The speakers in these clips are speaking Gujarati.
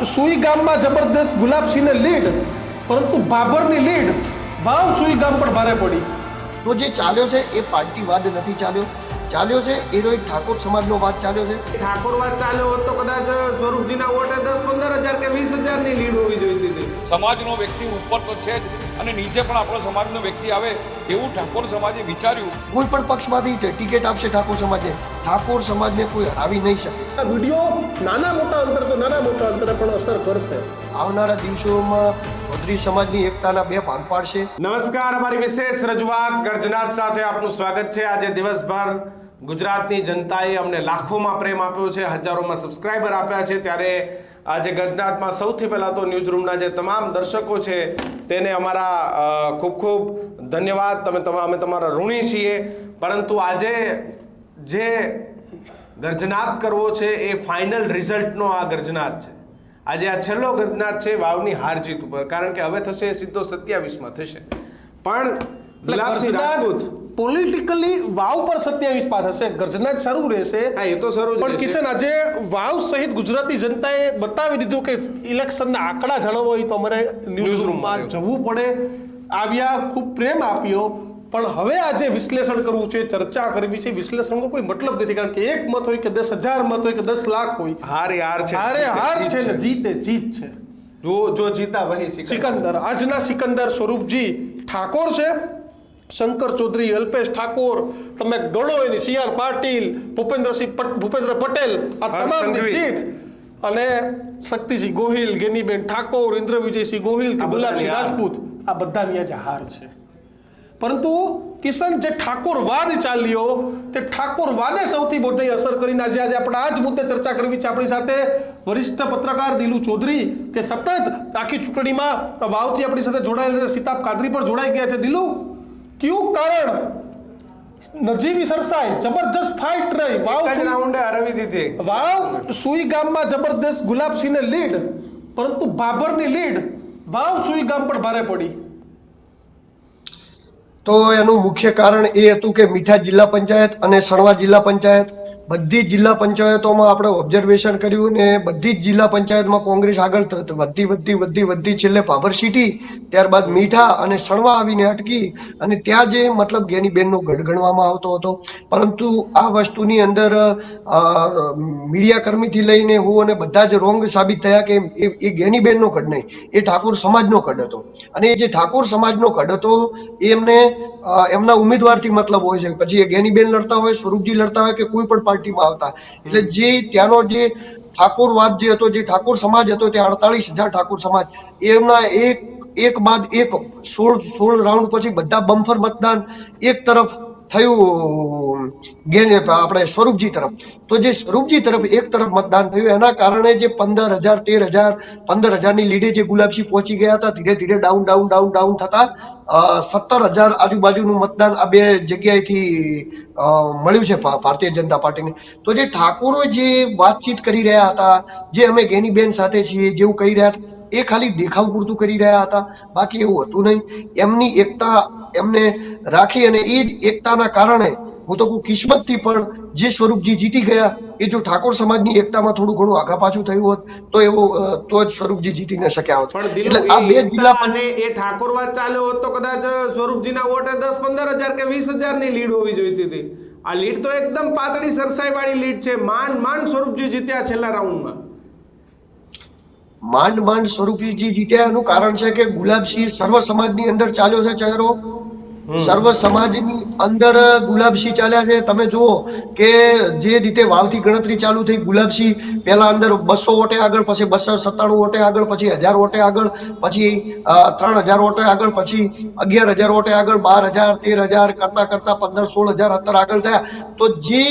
સુઈ ગામમાં જબરદસ્ત ગુલાબસિંહને લીડ, પરંતુ બાબરની લીડ વાવ સુઈ ગામ પર ભારે પડી. તો જે ચાલ્યો છે એ પાર્ટીવાદ નથી ચાલ્યો છે એનો એક ઠાકોર સમાજનો વાદ ચાલ્યો છે. ઠાકોરવાદ ચાલ્યો હોત તો કદાચ સ્વરૂપજીના વોટે 10-15 હજાર કે 20,000 ની લીડ હોવી જોઈતી હતી. સમાજનો વ્યક્તિ ઉપર તો છે જ અને નીચે પણ આપણો સમાજનો વ્યક્તિ આવે એવું ઠાકોર સમાજે વિચાર્યું. કોઈ પણ પક્ષમાંથી ટિકિટ આપશે ઠાકોર સમાજને કોઈ હરાવી નહીં શકે. આ વિડીયો નાના મોટા અંતરે પણ અસર કરશે. આવનારા દિવસોમાં ચૌધરી સમાજની એકતાના બે ભાગ પાડશે. નમસ્કાર, અમારી વિશેષ રજૂઆત ગર્જનાથ સાથે આપનું સ્વાગત છે. આજે દિવસભર ગુજરાતની જનતાએ અમને લાખોમાં પ્રેમ આપ્યો છે, હજારોમાં સબસ્ક્રાઇબર આપ્યા છે, ત્યારે આજે ગર્જનાથમાં સૌથી પહેલાં તો ન્યૂઝ રૂમના જે તમામ દર્શકો છે તેને અમારા ખૂબ ખૂબ ધન્યવાદ. અમે તમારા ઋણી છીએ. પરંતુ આજે જે ગર્જનાથ કરવો છે એ ફાઇનલ રિઝલ્ટનો આ ગર્જનાથ છે. આજે આ છેલ્લો ગર્જનાથ છે વાવની હાર જીત ઉપર, કારણ કે હવે થશે સીધો 27માં થશે. પણ ગુલાબસિંહ રાજપૂત પોલિટિકલી વાવ પર 27માં થશે, ગર્જનાથ શરૂ રહેશે. હા, એ તો શરૂ. પણ કિશન, આજે વાવ સહિત ગુજરાતી જનતાએ બતાવી દીધું કે ઇલેક્શનના આંકડા જાણવો હોય તો અમારે ન્યૂઝ રૂમમાં જવું પડે. આવ્યા, ખૂબ પ્રેમ આપ્યો. પણ હવે આજે વિશ્લેષણ કરવું છે, ચર્ચા કરવી છે. વિશ્લેષણનો કોઈ મતલબ નથી, કારણ કે એક મત હોય કે 10,000 મત હોય કે 10 લાખ હોય, હાર છે ને જીત છે. જો જીતા વહી સિકંદર. આજના સિકંદર સ્વરૂપજી ઠાકોર છે, શંકર ચૌધરી, અલ્પેશ ઠાકોર, તમે ગણો એની, CR પાટીલ, ભૂપેન્દ્ર પટેલ, આ તમામની જીત. અને શક્તિસિંહ ગોહિલ, ગેનીબેન ઠાકોર, ઇન્દ્ર વિજયસિંહ ગોહિલ, ગુલાબસિંહ રાજપૂત, આ બધાની આજે હાર છે. પરંતુ કિશન, જે ઠાકોરવાદ ચાલ્યો તે ઠાકોરવાદે સૌથી મોટી અસર કરીને આજે આપણે આ જ મુદ્દે ચર્ચા કરવી છે. આપણી સાથે વરિષ્ઠ પત્રકાર દિલુ ચૌધરી, કે સતત આખી ચૂંટણીમાં વાવથી આપણી સાથે જોડાયેલા છે, સિતાબ કાદરી પણ જોડાઈ ગયા છે. દિલુ, કયું કારણ નજીવી સરસાઈ, જબરદસ્ત ફાઇટ રહી, રાઉન્ડે હરાવી દીધી. વાવ સુઈ ગામમાં જબરદસ્ત ગુલાબસિંહને લીડ, પરંતુ બાબરની લીડ વાવ સુઈ ગામ પર ભારે પડી. તો એનું મુખ્ય કારણ એ હતું કે મીઠા જિલ્લા પંચાયત અને સણવા જિલ્લા પંચાયત, બધી જ જિલ્લા પંચાયતોમાં આપણે ઓબ્ઝર્વેશન કર્યું ને બધી જ જિલ્લા પંચાયતમાં કોંગ્રેસ આગળ વધતી છેલ્લે ભાભર સિટી, ત્યારબાદ મીઠા અને સણવા આવીને અટકી. અને ત્યાં જે મતલબ ગેનીબેનનો ગઢ ગણવામાં આવતો હતો, પરંતુ આ વસ્તુની અંદર મીડિયા કર્મીથી લઈને હું અને બધા જ રોંગ સાબિત થયા કે એ ગેનીબેનનો ગઢ નહીં, એ ઠાકોર સમાજનો ગઢ હતો. અને એ જે ઠાકોર સમાજનો ગઢ હતો એમને એમના ઉમેદવારથી મતલબ હોય છે. પછી એ ગેનીબેન લડતા હોય, સ્વરૂપજી લડતા હોય કે કોઈ પણ પાર્ટીમાં આવતા, એટલે જે ત્યાંનો જે ઠાકોરવાદ જે હતો, જે ઠાકોર સમાજ હતો, તે 48,000 ઠાકોર સમાજ, એમના એક બાદ એક 16 રાઉન્ડ પછી બધા બમ્ફર મતદાન એક તરફ થયું, આપણે સ્વરૂપજી તરફ. તો જે સ્વરૂપજી તરફ એક તરફ મતદાન થયું, એના કારણે જે 15,000, 13,000, 15,000ની લીડે જે ગુલાબસિંહ પહોંચી ગયા હતા, ધીરે ધીરે ડાઉન થતા 17,000 આજુબાજુનું મતદાન આ બે જગ્યાએથી મળ્યું છે ભારતીય જનતા પાર્ટીને. તો જે ઠાકોરો જે વાતચીત કરી રહ્યા હતા, જે અમે ગેનીબેન સાથે છીએ જેવું કહી રહ્યા હતા, એ ખાલી દેખાવ પૂરતું કરી રહ્યા હતા, બાકી એવું હતું નહીં. એમની એકતા એમને રાખી, અને એ જ એકતાના કારણે હું તો કિસ્મતથી પણ જે સ્વરૂપજી જીતી ગયા, એ જો ઠાકોર સમાજની એકતામાં થોડું ઘણું આગા પાછું થયું હોત તો જ સ્વરૂપજી જીતી ન શક્યા હોત. એટલે આ બે જિલ્લા અને એ ઠાકોરવાદ ચાલ્યો હોત તો કદાચ સ્વરૂપજીના વોટે 10-15 હજાર કે 20,000 ની લીડ હોવી જોઈતી હતી. આ લીડ તો એકદમ પાતળી સરસાઈ વાળી લીડ છે. માંડ સ્વરૂપજી જીત્યા છેલ્લા રાઉન્ડમાં. માંડ સ્વરૂપજી જીત્યા એનું કારણ છે કે ગુલાબસિંહ સર્વ સમાજની અંદર ચાલ્યો છે ચહેરો. સર્વ સમાજની અંદર ગુલાબસિંહ ચાલ્યા છે. તમે જુઓ કે જે રીતે વાવથી ગણતરી ચાલુ થઈ, ગુલાબસિંહ પહેલા અંદર 200 વોટે આગળ, પછી 297 વોટે આગળ, પછી 1000 વોટે આગળ, પછી 3000 વોટે આગળ, પછી 11,000 વોટે આગળ, 12,000, 13,000 કરતા 15-16,000 અત્યારે આગળ થયા. તો જે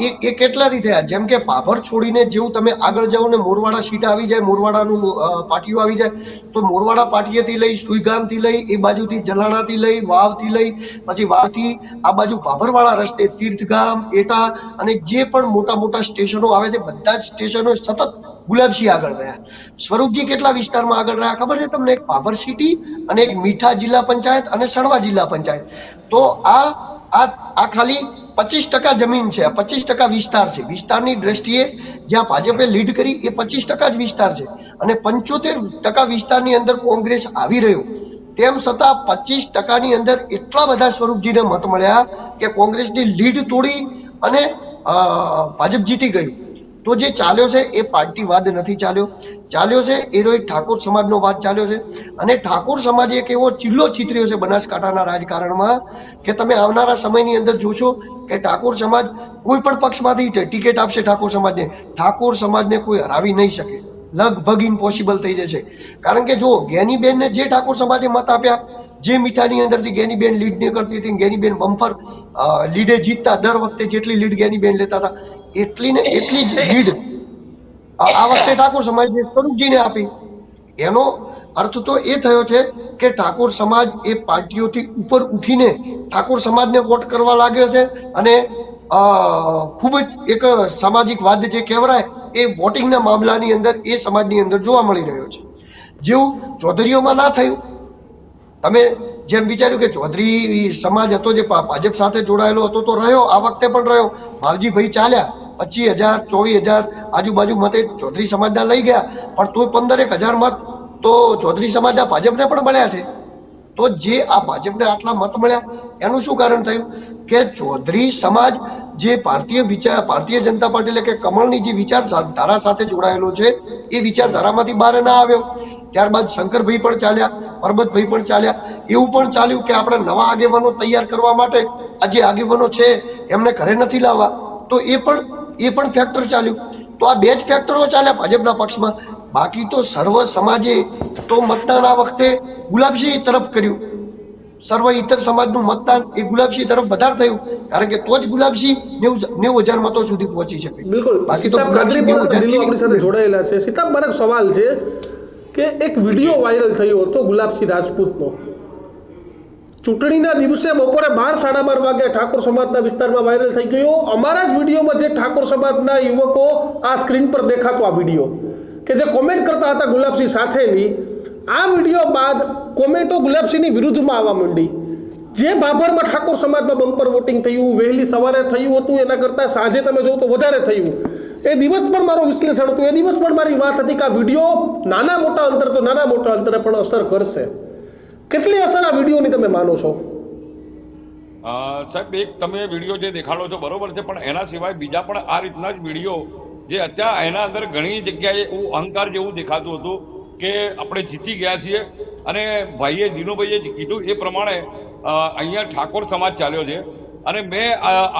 એ કેટલાથી થયા? જેમ કે ભાભર છોડીને જેવું તમે આગળ જાઓ ને મોરવાડા સીટ આવી જાય, મોરવાડાનું પાટીઓ આવી જાય, તો મોરવાડા પાટીએથી લઈ, સુઈગામથી લઈ, એ બાજુથી જલાણાથી લઈ, વાવથી લઈ, પછી વાવથી આ બાજુ ભાભરવાળા રસ્તે તીર્થગામ, એટા અને જે પણ મોટા સ્ટેશનો આવે છે, બધા જ સ્ટેશનો સતત ગુલાબસિંહ આગળ રહ્યા. સ્વરૂપજી કેટલા વિસ્તારમાં આગળ રહ્યા ખબર છે તમને? એક ભાભર સિટી અને એક મીઠા જિલ્લા પંચાયત અને સણવા જિલ્લા પંચાયત. તો આ ખાલી 25% જમીન છે, 25% વિસ્તાર છે. વિસ્તારની દ્રષ્ટિએ જ્યાં ભાજપે લીડ કરી એ 25% જ વિસ્તાર છે અને 75% વિસ્તારની અંદર કોંગ્રેસ આવી રહ્યો, તેમ છતાં 25%ની અંદર એટલા બધા સ્વરૂપજીને મત મળ્યા કે કોંગ્રેસની લીડ તોડી અને ભાજપ જીતી ગયું. તો જે ચાલ્યો છે એ પાર્ટીવાદ નથી ચાલ્યો છે એનો એક ઠાકોર સમાજનો વાદ ચાલ્યો છે. અને ઠાકોર સમાજે એક એવો ચિલ્લો ચિતર્યો છે બનાસકાંઠાના રાજકારણમાં કે તમે આવનારા સમયની અંદર જોશો કે ઠાકોર સમાજ કોઈ પણ પક્ષમાંથી ટિકિટ આપશે ઠાકોર સમાજને કોઈ હરાવી નહીં શકે, લગભગ ઇમ્પોસિબલ થઈ જશે. કારણ કે જો જ્ઞાનીબેનને જે ઠાકોર સમાજે મત આપ્યા, જે મીઠાની અંદરથી જ્ઞાનીબેન લીડ નહીં કરતી હતી, જ્ઞાનીબેન બમ્પર લીડે જીતતા, દર વખતે જેટલી લીડ જ્ઞાનીબેન લેતા હતા એટલી જ લીડ આ વખતે ઠાકોર સમાજે સ્વરૂપજીને આપી. એનો અર્થ તો એ થયો છે કે ઠાકોર સમાજ એ પાર્ટીઓથી ઉપર ઉઠીને ઠાકોર સમાજને વોટ કરવા લાગ્યો છે અને ખૂબ જ એક સામાજિક વાદ જે કહેવાય એ વોટિંગના મામલાની અંદર એ સમાજની અંદર જોવા મળી રહ્યો છે. જેવું ચૌધરીઓમાં ના થયું. તમે જેમ વિચાર્યું કે ચૌધરી સમાજ હતો જે ભાજપ સાથે જોડાયેલો હતો તો રહ્યો, આ વખતે પણ રહ્યો. માવજીભાઈ ચાલ્યા, 25,000 24,000 આજુબાજુ મતે ચૌધરી સમાજના લઈ ગયા, પણ તોય 15,000 મત તો ચૌધરી સમાજના ભાજપને પણ મળ્યા છે. તો જે આ ભાજપને આટલા મત મળ્યા એનું શું કારણ થયું કે ચૌધરી સમાજ જે ભારતીય જનતા પાર્ટી એટલે કે કમળની જે વિચારધારા સાથે જોડાયેલો છે એ વિચારધારામાંથી બહાર ના આવ્યો. ત્યારબાદ શંકરભાઈ પણ ચાલ્યા, પરબતભાઈ પણ ચાલ્યા. એવું પણ ચાલ્યું કે આપણે નવા આગેવાનો તૈયાર કરવા માટે આ જે આગેવાનો છે એમને ઘરે નથી લાવવા, તો એ પણ ફેક્ટર ચાલ્યું. તો આ બે જ ફેક્ટરો ચાલ્યા ભાજપના પક્ષમાં. બાકી તો સર્વ સમાજે તો મતદાન આ વખતે ગુલાબસિંહ તરફ કર્યું. સર્વ ઇતર સમાજનું મતદાન એ ગુલાબસિંહ તરફ વધારે થયું, કારણ કે તો જ ગુલાબસિંહ 90,000 મતો સુધી પહોંચી શકે. બિલકુલ. સીતાબ કાદરી પણ દિલ્હી આપણી સાથે જોડાયેલા છે. સીતાબ, મારો સવાલ છે કે એક વિડીયો વાયરલ થયો હતો ગુલાબસિંહ રાજપૂતનો, ચૂંટણીના દિવસે બપોરે 12:12 વાગે ઠાકોર સમાજના વિસ્તારમાં વાયરલ થઈ ગયો. અમારા જ વિડીયોમાં જે ઠાકોર સમાજના યુવકો આ સ્ક્રીન પર દેખાતો આ વિડીયો કે જે કોમેન્ટ કરતા હતા ગુલાબસિંહ સાથેની, આ વિડીયો બાદ કોમેન્ટો ગુલાબસિંહની વિરુદ્ધમાં આવવા માંડી. જે બાબરમાં ઠાકોર સમાજમાં બમ્પર વોટિંગ થયું, વહેલી સવારે થયું હતું, એના કરતાં સાંજે તમે જોવો તો વધારે થયું. એ દિવસ પણ મારો વિશ્લેષણ હતું, એ દિવસ પણ મારી વાત હતી કે આ વિડીયો નાના મોટા અંતરે પણ અસર કરશે. કેટલી અસર આ વિડીયોની તમે માનો છો? સાહેબ, એક તમે વિડીયો જે દેખાડો છો બરોબર છે, પણ એના સિવાય બીજા પણ આ રીતના જ વિડીયો જે અત્યારે એના અંદર ઘણી જગ્યાએ એવું અહંકાર જેવું દેખાતું હતું કે આપણે જીતી ગયા છીએ. અને દિનુભાઈએ કીધું એ પ્રમાણે અહીંયા ઠાકોર સમાજ ચાલ્યો છે. અને મેં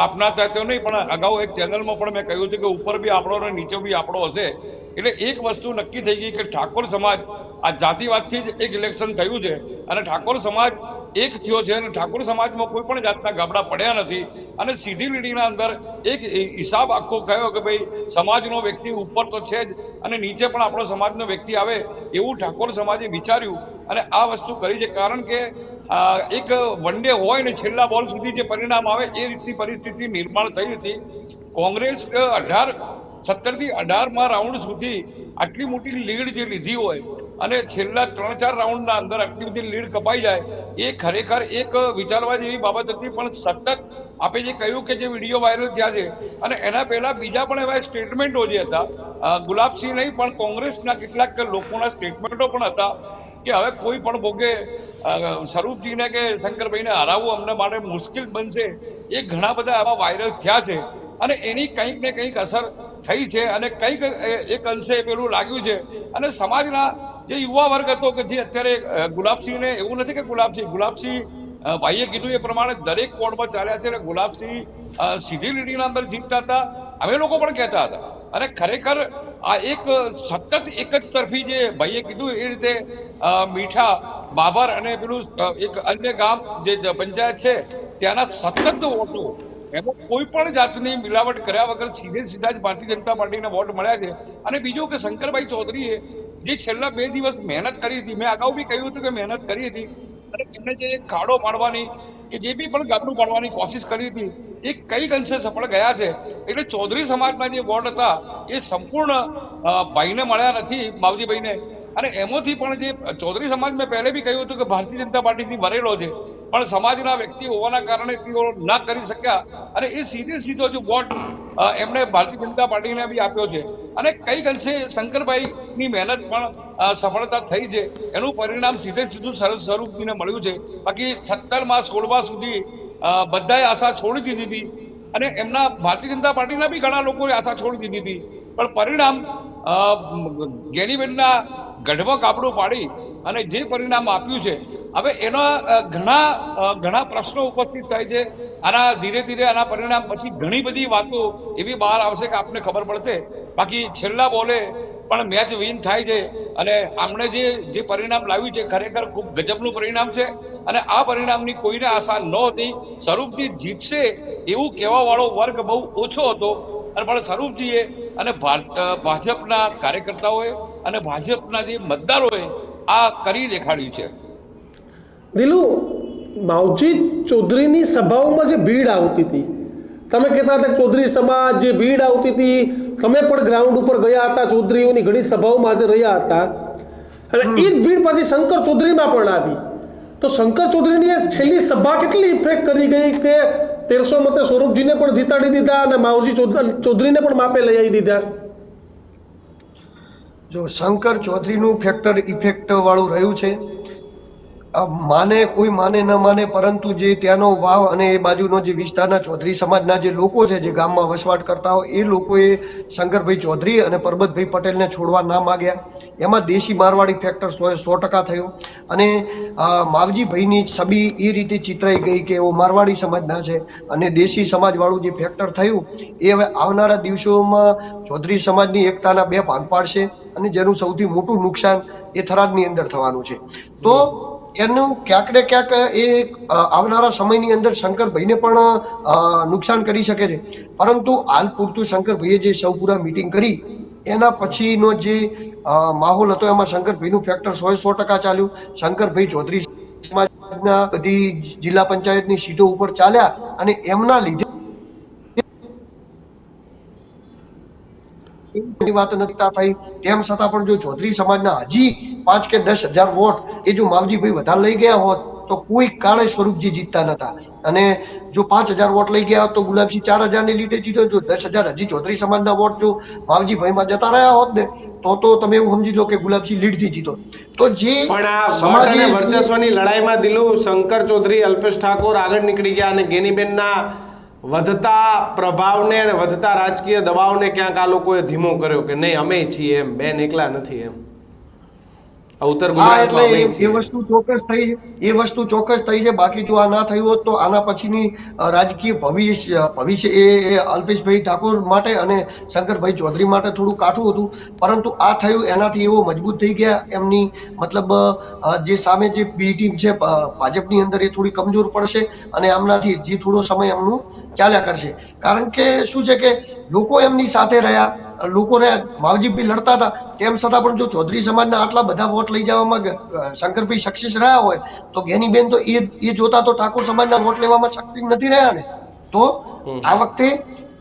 આપના ત્યાં નહીં પણ અગાઉ એક ચેનલમાં પણ મેં કહ્યું હતું કે ઉપર બી આપણો અને નીચે બી આપણો હશે. એટલે એક વસ્તુ નક્કી થઈ ગઈ કે ઠાકોર સમાજ આ જાતિવાદથી જ એક ઇલેક્શન થયું છે અને ઠાકોર સમાજ એક થયો છે અને ઠાકોર સમાજમાં કોઈ પણ જાતના ગાબડા પડ્યા નથી. અને સીધી લીટીના અંદર એક હિસાબ આખો કયો કે ભાઈ સમાજનો વ્યક્તિ ઉપર તો છે જ અને નીચે પણ આપણો સમાજનો વ્યક્તિ આવે એવું ઠાકોર સમાજે વિચાર્યું અને આ વસ્તુ કરી છે. કારણ કે એક વન ડે હોય ને છેલ્લા બોલ સુધી જે પરિણામ આવે એ રીતની પરિસ્થિતિ નિર્માણ થઈ હતી. કોંગ્રેસ 17થી 18 રાઉન્ડ સુધી આટલી મોટી લીડ જે લીધી હોય અને છેલ્લા 3-4 રાઉન્ડના અંદર આટલી બધી લીડ કપાઈ જાય એ ખરેખર એક વિચારવા જેવી બાબત હતી. પણ સતત આપે જે કહ્યું કે જે વિડીયો વાયરલ થયા છે અને એના પહેલા બીજા પણ એવા સ્ટેટમેન્ટો જે હતા, ગુલાબસિંહ નહીં પણ કોંગ્રેસના કેટલાક લોકોના સ્ટેટમેન્ટો પણ હતા કે હવે કોઈ પણ ભોગે સ્વરૂપજીને કે શંકરભાઈને હરાવવું અમને માટે મુશ્કેલ બનશે. એ ઘણા બધા આવા વાયરલ થયા છે અને એની કંઈક ને કંઈક અસર થઈ છે અને કંઈક એક અંશે પેલું લાગ્યું છે. અને સમાજના જે યુવા વર્ગ હતો કે જે અત્યારે ગુલાબસિંહને એવું નથી કે ગુલાબસિંહ ભાઈએ કીધું એ પ્રમાણે દરેક વોર્ડમાં ચાલ્યા છે અને ગુલાબસિંહ સીધી લીટીના અંદર જીતતા હતા, અમે લોકો પણ કહેતા હતા. અને ખરેખર આ એક સતત એક જ તરફી જે ભાઈએ કીધું એ રીતે મીઠા, બાબર અને પેલું એક અન્ય ગામ જે પંચાયત છે ત્યાંના સતત વોટો, એમાં કોઈ પણ જાતની મિલાવટ કર્યા વગર સીધા જ ભારતીય જનતા પાર્ટીને વોટ મળ્યા છે. અને બીજું કે શંકરભાઈ ચૌધરીએ જે છેલ્લા 2 દિવસ મહેનત કરી હતી, મેં અગાઉ બી કહ્યું હતું કે મહેનત કરી હતી અને એમને જે ખાડો પાડવાની કે જે બી પણ ગાબડું પાડવાની કોશિશ કરી હતી એ કઈક અંશે સફળ ગયા છે. એટલે ચૌધરી સમાજના જે વોટ હતા એ સંપૂર્ણ ભાઈને મળ્યા નથી, માવજીભાઈને. અને એમાંથી પણ જે ચૌધરી સમાજ મેં પહેલે બી કહ્યું હતું કે ભારતીય જનતા પાર્ટીથી ભરેલો છે પણ સમાજના વ્યક્તિ હોવાના કારણે તેઓ ન કરી શક્યા અને એ સીધો જો વોટ એમણે ભારતીય જનતા પાર્ટીને બી આપ્યો છે. અને કઈક અંશે શંકરભાઈની મહેનત પણ સફળતા થઈ છે. એનું પરિણામ સીધું સ્વરૂપજીને મળ્યું છે. બાકી 17માં 16માં સુધી બધાએ આશા છોડી દીધી હતી અને એમના ભારતીય જનતા પાર્ટીના બી ઘણા લોકોએ આશા છોડી દીધી હતી. પણ પરિણામ ગેનીબેનના ગઢમાં કાપડું પાડી અને જે પરિણામ આપ્યું છે, હવે એના ઘણા પ્રશ્નો ઉપસ્થિત થાય છે. આના ધીરે ધીરે આના પરિણામ પછી ઘણી બધી વાતો એવી બહાર આવશે કે આપને ખબર પડશે. બાકી છેલ્લા બોલે પણ મેચ વિન થાય છે અને આમણે જે પરિણામ લાવ્યું છે ખરેખર ખૂબ ગજબનું પરિણામ છે. અને આ પરિણામની કોઈને આશા નહોતી. સ્વરૂપજી જીતશે એવું કહેવાવાળો વર્ગ બહુ ઓછો હતો, પણ સ્વરૂપજીએ અને ભાજપના કાર્યકર્તાઓએ અને ભાજપના જે મતદારોએ આ કરી દેખાડ્યું છે. દિલુ, માવજી ચૌધરીની સભાઓમાં જે ભીડ આવતી હતી, તમે કહેતા હતા ચૌધરી સમાજ જે ભીડ આવતી હતી, તમે પણ ગ્રાઉન્ડ ઉપર ગયા હતા, ચૌધરીઓની ઘણી સભાઓમાં હાજર રહ્યા હતા અને એ જ ભીડ પાછી શંકર ચૌધરીમાં પણ આવી. તો શંકર ચૌધરીની છેલ્લી સભા કેટલી ઇફેક્ટ કરી ગઈ કે 1300 મતે સ્વરૂપજીને પણ જીતાડી દીધા અને માવજી ચૌધરીને પણ માપે લઈ આવી દીધા? જો શંકર ચૌધરીનું ફેક્ટર ઇફેક્ટ વાળું રહ્યું છે. કોઈ માને ન માને, પરંતુ જે ત્યાંનો વાવ અને એ બાજુનો જે વિસ્તારના ચૌધરી સમાજના જે લોકો છે, જે ગામમાં વસવાટ કરતા હોય, એ લોકોએ શંકરભાઈ ચૌધરી અને પરબતભાઈ પટેલને છોડવા ના માગ્યા. એમાં દેશી મારવાડી ફેક્ટર 100% થયું અને માવજીભાઈની છબી એ રીતે ચિતરાઈ ગઈ કે એઓ મારવાડી સમાજના છે અને દેશી સમાજવાળું જે ફેક્ટર થયું એ હવે આવનારા દિવસોમાં ચૌધરી સમાજની એકતાના 2 ભાગ પાડશે અને જેનું સૌથી મોટું નુકસાન એ થરાદની અંદર થવાનું છે. તો એનું ક્યાંક ને ક્યાંક એ આવનારા સમયની અંદર શંકરભાઈને પણ નુકસાન કરી શકે છે. પરંતુ હાલ પૂરતું શંકરભાઈએ જે સૌપુરા મીટિંગ કરી એના પછીનો જે માહોલ હતો એમાં શંકરભાઈનું ફેક્ટર 100% ચાલ્યું. શંકરભાઈ ચૌધરી સમાજના બધી જિલ્લા પંચાયતની સીટો ઉપર ચાલ્યા અને એમના લીધે વાત નથી થઈ. તેમ છતાં પણ જો ચૌધરી સમાજના હજી 5 કે 10,000 વોટ એ જો માવજીભાઈ વધારે લઈ ગયા હોત તો કોઈ કાળે સ્વરૂપજી જીતતા નતા. અને જો 5,000 વોટ લઈ ગયા હોત તો ગુલાબજી 4,000 ની લીડે જીતો. જો 10,000 હજી ચૌધરી સમાજના વોટ જો માવજીભાઈમાં જતા રહ્યા હોત ને તો તમે એવું સમજી લો કે ગુલાબજી લીડથી જીતો. તો જે પણ આ વોટ અને વર્ચસ્વની લડાઈમાં દિલુ શંકર ચૌધરી, અલ્પેશ ઠાકોર આગળ નીકળી ગયા અને ગેનીબેનના વધતા પ્રભાવને અને વધતા રાજકીય દબાવને ક્યાંક આ લોકોએ ધીમો કર્યો કે નહીં અમે છીએ એમ, બેન એકલા નથી એમ. ઉત્તર ગુજરાતમાં એ વસ્તુ ચોક્કસ થઈ છે. બાકી જો આ ના થયું હોત તો આના પછીની રાજકીય ભવિષ્ય એ અલ્પેશભાઈ ઠાકોર માટે અને શંકરભાઈ ચૌધરી માટે થોડું કાઠું હતું. પરંતુ આ થયું એનાથી એવો મજબૂત થઈ ગયા. એમની મતલબ જે સામે જે બી ટીમ છે ભાજપની અંદર એ થોડી કમજોર પડશે અને આમનાથી જે થોડો સમય એમનું ચાલ્યા કરશે. કારણ કે શું છે કે લોકો એમની સાથે રહ્યા, લોકોને માવજીભાઈ લડતા હતા, તેમ છતાં પણ જો ચૌધરી સમાજના આટલા બધા વોટ લઈ જવામાં શંકરભાઈ સક્સેસ રહ્યા હોય તો ગેનીબેન તો એ જોતા તો ઠાકોર સમાજના વોટ લેવામાં સક્સેસ નથી રહ્યા ને. તો આ વખતે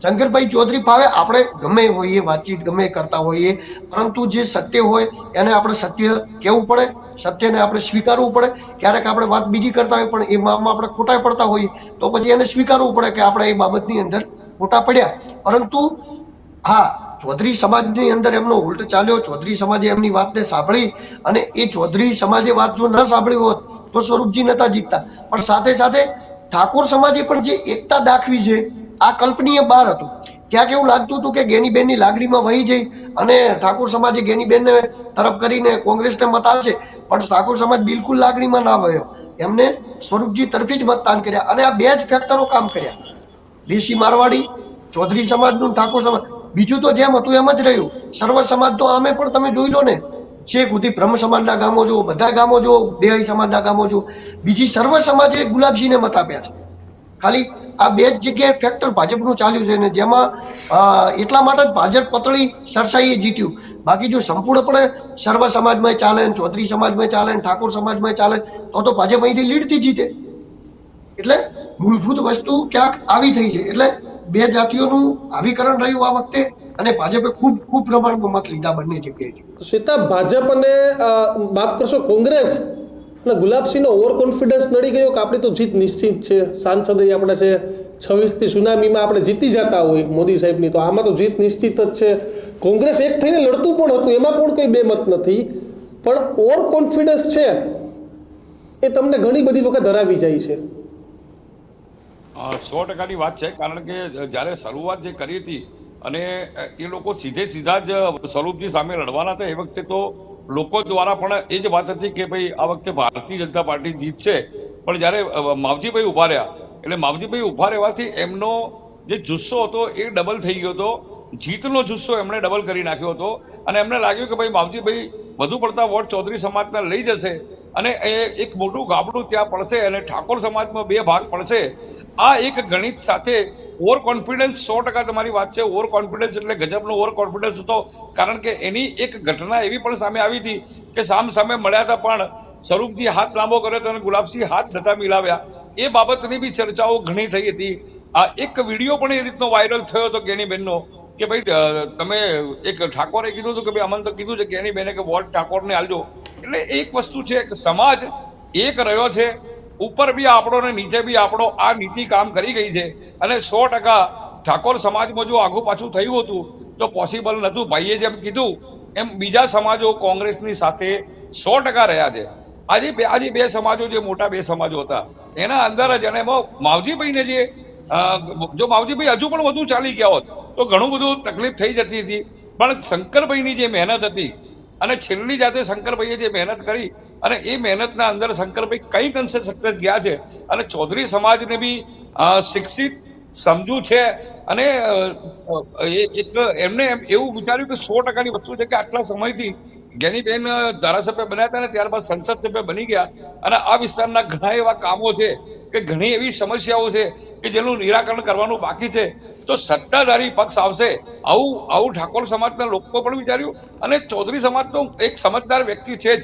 શંકરભાઈ ચૌધરી ફાવે. આપણે ગમે હોઈએ, વાતચીત ગમે કરતા હોઈએ, પરંતુ જે સત્ય હોય એને આપણે સત્ય કહેવું પડે, સત્યને આપણે સ્વીકારવું પડે. ક્યારેક આપણે વાત બીજી કરતા હોય પણ એ મામમાં આપણે ખોટા પડતા હોઈએ તો પછી એને સ્વીકારવું પડે કે આપણે એ બાબતની અંદર ખોટા પડ્યા. પરંતુ હા, ચૌધરી સમાજની અંદર એમનો ઉલટ ચાલ્યો. ચૌધરી સમાજે એમની વાતને સાંભળી અને એ ચૌધરી સમાજે વાત જો ન સાંભળી હોત તો સ્વરૂપજી નતા જીતતા. પણ સાથે સાથે ઠાકોર સમાજે પણ જે એકતા દાખવી છે આ કલ્પનીય બહાર હતું. ક્યાંક એવું લાગતું હતું કે ગેનીબેનની લાગણીમાં વહી જઈ અને ઠાકોર સમાજે ગેનીબેનને તરફ કરીને કોંગ્રેસને મત આપશે, પણ ઠાકોર સમાજ બિલકુલ લાગણીમાં ના વહ્યો. એમને સ્વરૂપજી તરફી જ મતદાન કર્યા અને આ 2 જ ફેક્ટરો કામ કર્યા, દેશી મારવાડી, ચૌધરી સમાજનું, ઠાકોર સમાજ. બીજું તો જેમ હતું એમ જ રહ્યું. સર્વ સમાજ તો આમે પણ તમે જોઈ લો ને, છેક સુધી બ્રહ્મ સમાજના ગામો જુઓ, બધા ગામો જુઓ, દેહાઈ સમાજના ગામો જુઓ, બીજી સર્વ સમાજે ગુલાબજીને મત આપ્યા છે. ખાલી આ 2 જ જગ્યાએ ફેક્ટર ભાજપનું ચાલ્યું છે ને જેમાં એટલા માટે જ ભાજપ પતળી સરસાઈએ જીત્યું. બાકી જો સંપૂર્ણપણે સર્વ સમાજમાં ચાલે, ચૌધરી સમાજમાં ચાલે, ઠાકોર સમાજમાં ચાલે તો ભાજપ અહીંથી લીડથી જીતે. એટલે મૂળભૂત વસ્તુ ક્યાંક આવી થઈ છે. એટલે 2 જાતિઓનું આવીકરણ રહ્યું આ વખતે અને ભાજપે ખૂબ પ્રમાણમાં મત લીધા બંને જગ્યાએ. સીતા, ભાજપ અને માફ કરશો કોંગ્રેસ અને ગુલાબસિંહનો ઓવર કોન્ફિડન્સ નડી ગયો કે આપણી તો જીત નિશ્ચિત છે, સાંસદ આપણે છે, 26થી સુનામીમાં આપણે જીતી જતા હોય મોદી સાહેબની, તો આમાં તો જીત નિશ્ચિત જ છે. કોંગ્રેસ એક થઈને લડતું પણ હતું, એમાં પણ કોઈ બેમત નથી, પણ ઓવર કોન્ફિડન્સ છે એ તમને ઘણી બધી વખત હરાવી જાય છે. 100%ની વાત છે. કારણ કે જ્યારે શરૂઆત જે કરી હતી અને એ લોકો સીધા જ સ્વરૂપજી સામે લડવાના હતા, એ વખતે તો લોકો દ્વારા પણ એ જ વાત હતી કે ભાઈ આ વખતે ભારતીય જનતા પાર્ટી જીતશે. પણ જ્યારે માવજીભાઈ ઉભા રહ્યા, એટલે માવજીભાઈ ઉભા રહેવાથી એમનો જે જુસ્સો હતો એ ડબલ થઈ ગયો હતો. જીતનો જુસ્સો એમણે ડબલ કરી નાખ્યો હતો અને એમને લાગ્યું કે ભાઈ માવજીભાઈ વધુ પડતા વોટ ચૌધરી સમાજના લઈ જશે અને એ એક મોટું ગાબડું ત્યાં પડશે અને ઠાકોર સમાજમાં 2 ભાગ પડશે. આ એક ગણિત સાથે ઓવર કોન્ફિડન્સ 100% તમારી વાત છે. ઓવર કોન્ફિડન્સ એટલે ગજબનો ઓવર કોન્ફિડન્સ હતો. કારણ કે એની એક ઘટના એવી પણ સામે આવી હતી કે સામે મળ્યા હતા પણ સ્વરૂપજી હાથ લાંબો કર્યો હતો અને ગુલાબસિંહ હાથ નતા મિલાવ્યા. એ બાબતની બી ચર્ચાઓ ઘણી થઈ હતી. આ એક વિડીયો પણ એ રીતનો વાયરલ થયો હતો ગેનીબેનનો કે ભાઈ તમે એક ઠાકોરે કીધું હતું કે ભાઈ અમને તો કીધું છે ગેનીબેને કે વોટ ઠાકોરને આલજો. એટલે એક વસ્તુ છે કે સમાજ એક રહ્યો છે, ઉપર બી આપણો ને નીચે બી આપણો. આ નીતિ કામ કરી ગઈ છે અને 100% ઠાકોર સમાજમાં જો આગું પાછું થયું હતું તો પોસિબલ નહોતું. ભાઈએ જેમ કીધું એમ બીજા સમાજો કોંગ્રેસની સાથે 100% રહ્યા છે. આજે બે સમાજો જે મોટા 2 સમાજો હતા એના અંદર જ, અને માવજીભાઈને જો માવજીભાઈ હજુ પણ વધુ ચાલી ગયા હોત તો ઘણું બધું તકલીફ થઈ જતી હતી. પણ શંકરભાઈની જે મહેનત હતી અને છેલ્લી જાતે શંકરભાઈએ જે મહેનત કરી અને એ મહેનતના અંદર શંકરભાઈ કંઈક અંશે સક્સેસ ગયા છે અને ચૌધરી સમાજને બી શિક્ષિત સમજુ છે. અને એક એમને એવું વિચાર્યું કે 100%ની વસ્તુ છે કે આટલા સમયથી ગેનીબેન ધારાસભ્ય બન્યા હતા ને ત્યારબાદ સંસદ સભ્ય બની ગયા અને આ વિસ્તારના ઘણા એવા કામો છે કે ઘણી એવી સમસ્યાઓ છે કે જેનું નિરાકરણ કરવાનું બાકી છે. તો સત્તાધારી પક્ષ આવશે આવું ઠાકોર સમાજના લોકો પણ વિચાર્યું અને ચૌધરી સમાજનો એક સમજદાર વ્યક્તિ છે જ,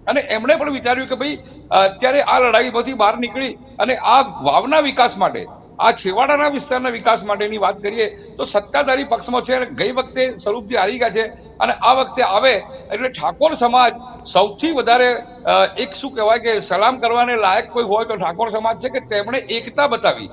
અને એમણે પણ વિચાર્યું કે ભાઈ અત્યારે આ લડાઈમાંથી બહાર નીકળી અને આ વાવના વિકાસ માટે, આ છેવાડાના વિસ્તારના વિકાસ માટેની વાત કરીએ તો સત્તાધારી પક્ષમાં છે. ગઈ વખતે સ્વરૂપજી હારી ગયા છે અને આ વખતે આવે એટલે ઠાકોર સમાજ સૌથી વધારે એક શું કહેવાય કે સલામ કરવાને લાયક કોઈ હોય તો ઠાકોર સમાજ છે કે તેમણે એકતા બતાવી.